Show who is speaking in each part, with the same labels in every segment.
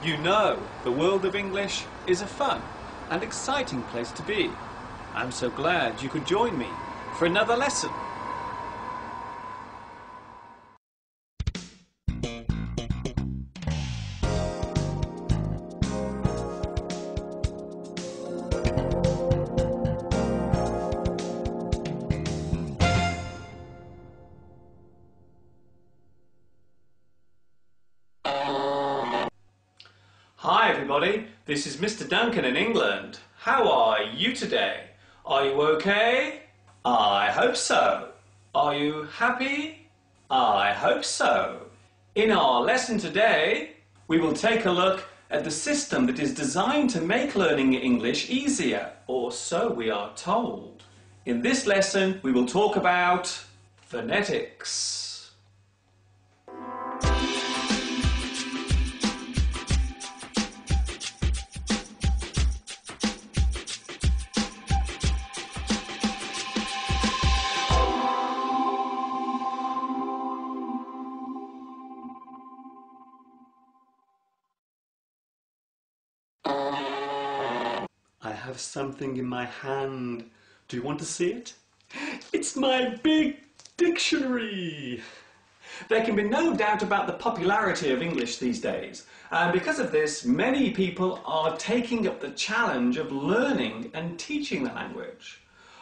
Speaker 1: You know, the world of English is a fun and exciting place to be. I'm so glad you could join me for another lesson. Hi everybody, this is Mr. Duncan in England. How are you today? Are you okay? I hope so. Are you happy? I hope so. In our lesson today, we will take a look at the system that is designed to make learning English easier, or so we are told. In this lesson, we will talk about phonetics. I have something in my hand. Do you want to see it? It's my big dictionary! There can be no doubt about the popularity of English these days, and because of this, many people are taking up the challenge of learning and teaching the language.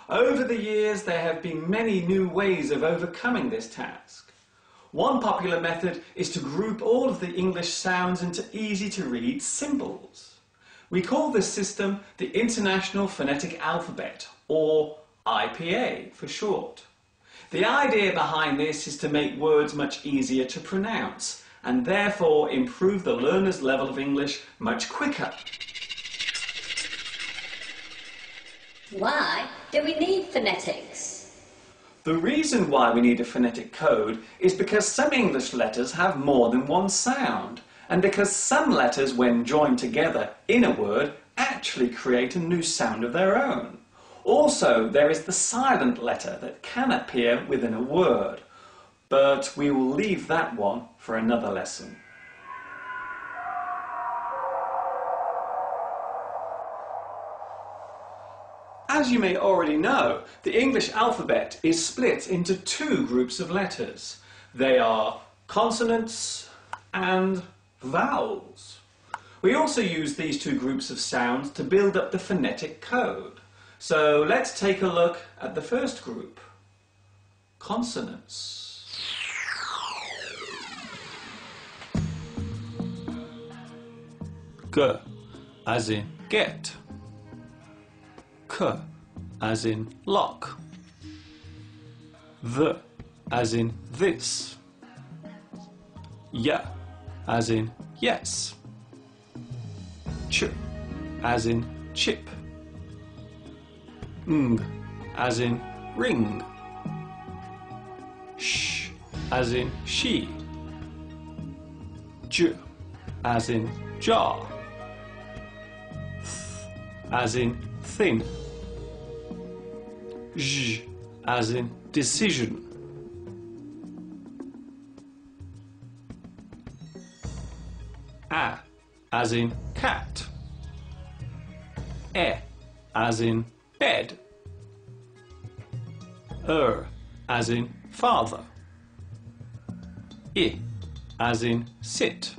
Speaker 1: Over the years, there have been many new ways of overcoming this task. One popular method is to group all of the English sounds into easy-to-read symbols. We call this system the International Phonetic Alphabet, or IPA for short. The idea behind this is to make words much easier to pronounce, and therefore improve the learner's level of English much quicker.
Speaker 2: Why do we need phonetics?
Speaker 1: The reason why we need a phonetic code is because some English letters have more than one sound, and because some letters, when joined together in a word, actually create a new sound of their own. Also, there is the silent letter that can appear within a word, but we will leave that one for another lesson. As you may already know, the English alphabet is split into two groups of letters. They are consonants and vowels. We also use these two groups of sounds to build up the phonetic code. So let's take a look at the first group, consonants. G as in get. K as in lock. V as in this. Y as in yes. Ch as in chip. Ng as in ring. Sh as in she. J as in jar. Th as in thin. J as in decision. A as in cat. E as in bed. As in father. I as in sit.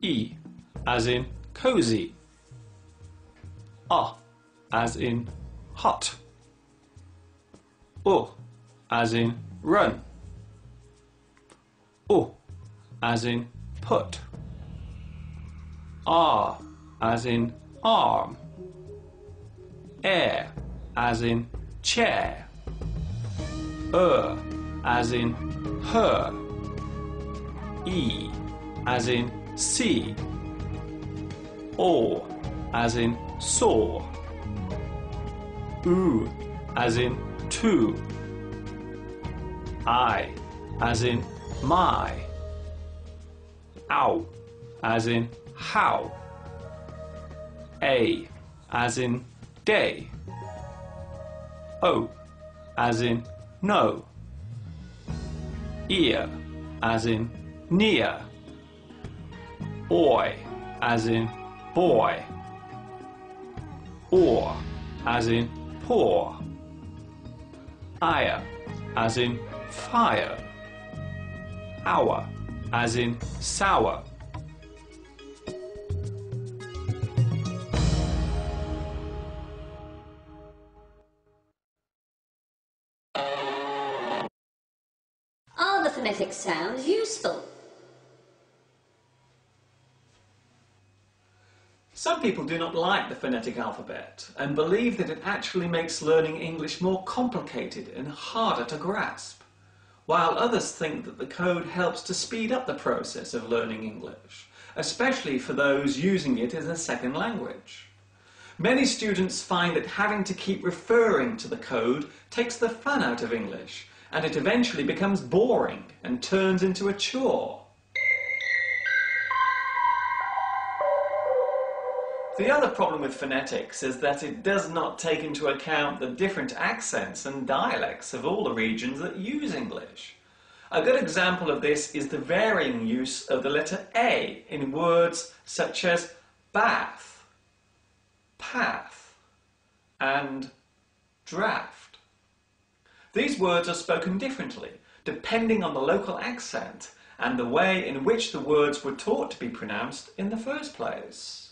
Speaker 1: E as in cozy. As in hot. U as in run. U as in put. R as in arm. Air as in chair. As in her. E as in see. O as in saw. U as in to. I as in my. Ow as in how. A as in day. O as in no. Ear as in near. Oi, as in boy. Or, as in poor. Ire, as in fire. Hour, as in sour.
Speaker 2: Are the phonetic sounds useful?
Speaker 1: Some people do not like the phonetic alphabet and believe that it actually makes learning English more complicated and harder to grasp, while others think that the code helps to speed up the process of learning English, especially for those using it as a second language. Many students find that having to keep referring to the code takes the fun out of English, and it eventually becomes boring and turns into a chore. The other problem with phonetics is that it does not take into account the different accents and dialects of all the regions that use English. A good example of this is the varying use of the letter A in words such as bath, path, and draft. These words are spoken differently depending on the local accent and the way in which the words were taught to be pronounced in the first place.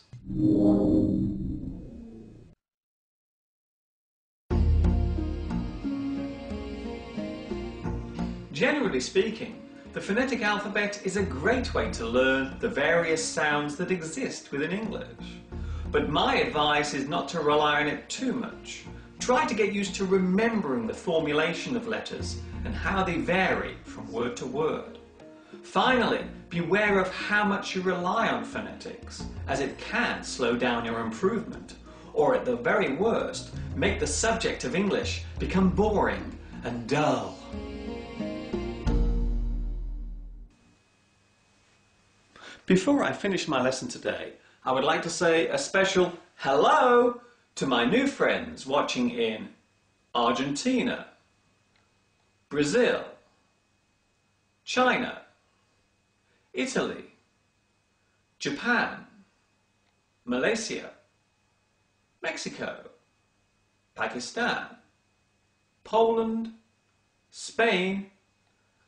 Speaker 1: Generally speaking, the phonetic alphabet is a great way to learn the various sounds that exist within English. But my advice is not to rely on it too much. Try to get used to remembering the formulation of letters and how they vary from word to word. Finally, beware of how much you rely on phonetics, as it can slow down your improvement, or at the very worst, make the subject of English become boring and dull. Before I finish my lesson today, I would like to say a special hello to my new friends watching in Argentina, Brazil, China, Italy, Japan, Malaysia, Mexico, Pakistan, Poland, Spain,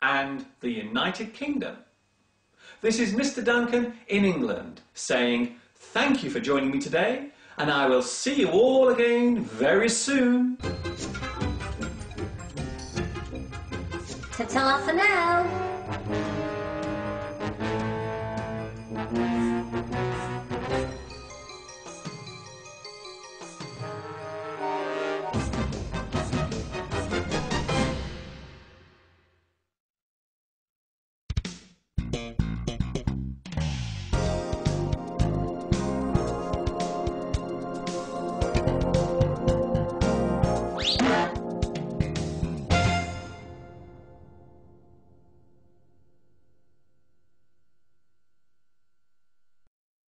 Speaker 1: and the United Kingdom. This is Mr. Duncan in England saying thank you for joining me today, and I will see you all again very soon.
Speaker 2: Ta-ta for now.